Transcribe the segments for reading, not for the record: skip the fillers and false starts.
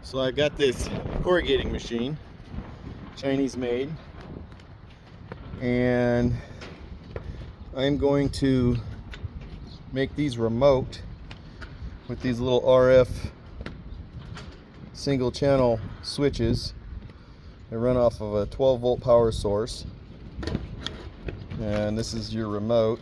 So I got this corrugating machine, Chinese made, and I'm going to make these remote with these little RF single channel switches. They run off of a 12-volt power source, and this is your remote.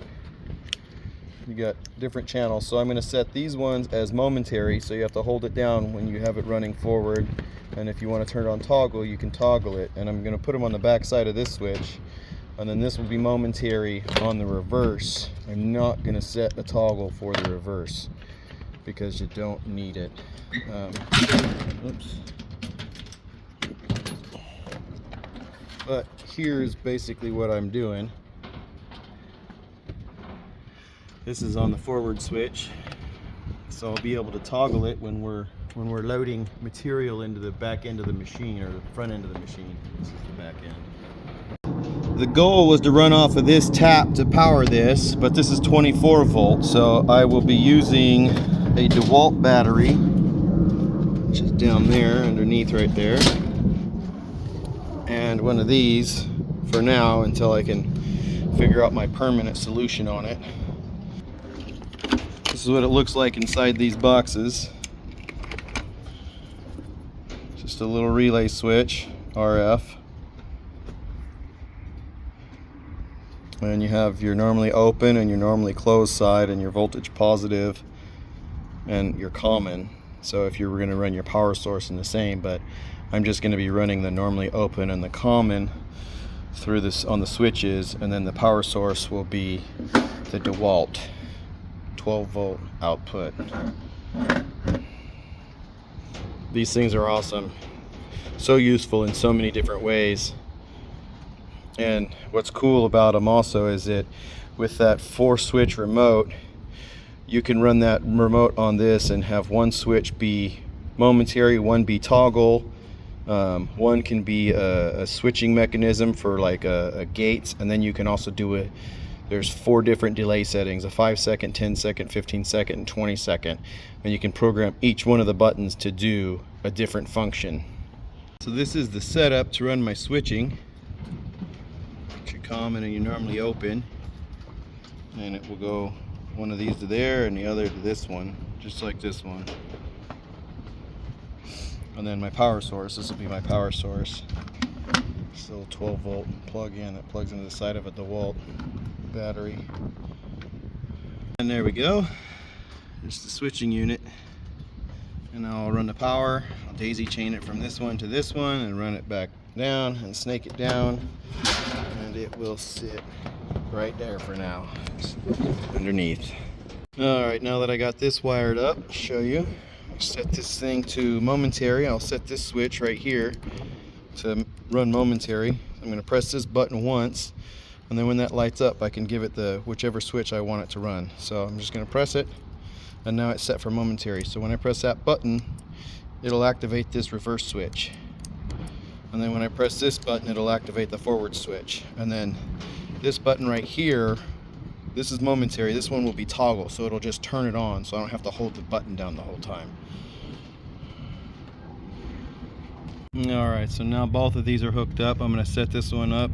You got different channels, so I'm going to set these ones as momentary, so you have to hold it down when you have it running forward, and if you want to turn it on toggle, you can toggle it. And I'm going to put them on the back side of this switch, and then this will be momentary on the reverse. I'm not going to set a toggle for the reverse because you don't need it. Oops. But here's basically what I'm doing. This is on the forward switch, so I'll be able to toggle it when we're loading material into the back end of the machine, or the front end of the machine. This is the back end. The goal was to run off of this tap to power this, but this is 24 volts, so I will be using a DeWalt battery, which is down there, underneath right there, and one of these for now until I can figure out my permanent solution on it. This is what it looks like inside these boxes. Just a little relay switch, RF. And you have your normally open and your normally closed side, and your voltage positive and your common. So if you were going to run your power source in the same, but I'm just going to be running the normally open and the common through this on the switches, and then the power source will be the DeWalt 12-volt output. These things are awesome, so useful in so many different ways. And what's cool about them also is that with that 4-switch remote, you can run that remote on this and have one switch be momentary, one be toggle, one can be a switching mechanism for like a gates, and then you can also do it. There's 4 different delay settings: a 5-second, 10-second, 15-second, and 20-second. And you can program each one of the buttons to do a different function. So this is the setup to run my switching. Your common and you normally open, and it will go one of these to there and the other to this one, just like this one. And then my power source, this will be my power source. It's a little 12-volt plug-in that plugs into the side of a DeWalt battery. And there we go. There's the switching unit. And now I'll run the power. I'll daisy chain it from this one to this one and run it back down and snake it down. And it will sit right there for now, underneath. Alright, now that I got this wired up, I'll show you. I'll set this thing to momentary. I'll set this switch right here to run momentary. I'm going to press this button once, and then when that lights up, I can give it the whichever switch I want it to run. So I'm just going to press it, and now it's set for momentary. So when I press that button, it'll activate this reverse switch. And then when I press this button, it'll activate the forward switch. And then this button right here, this is momentary. This one will be toggle, so it'll just turn it on, so I don't have to hold the button down the whole time. Alright, so now both of these are hooked up. I'm going to set this one up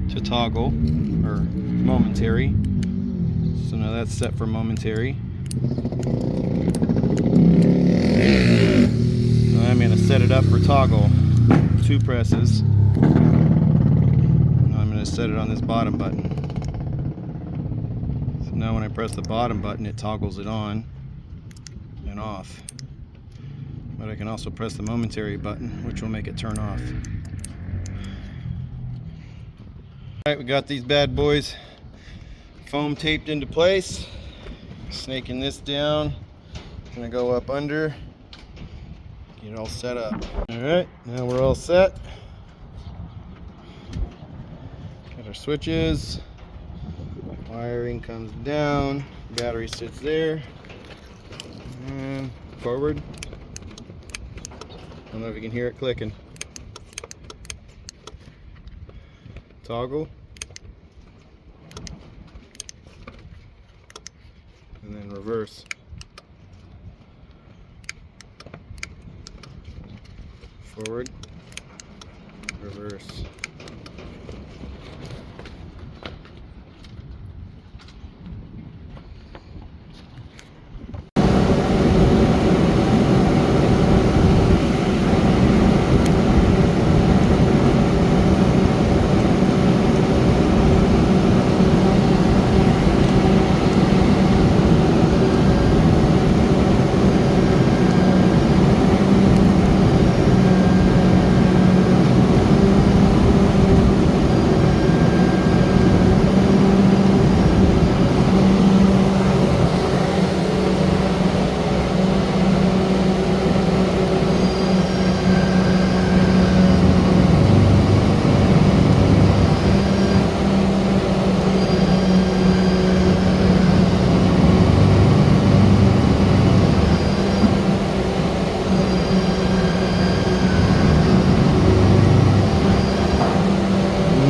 to toggle, or momentary. So now that's set for momentary. I'm going to set it up for toggle. 2 presses. Now I'm going to set it on this bottom button. So now when I press the bottom button, it toggles it on and off. But I can also press the momentary button, which will make it turn off. Alright, we got these bad boys foam taped into place. Snaking this down. Gonna go up under. Get it all set up. Alright, now we're all set. Got our switches. Wiring comes down. Battery sits there. And forward. I don't know if you can hear it clicking. Toggle. And then reverse. Forward, reverse.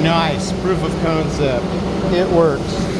Nice proof of concept. It works.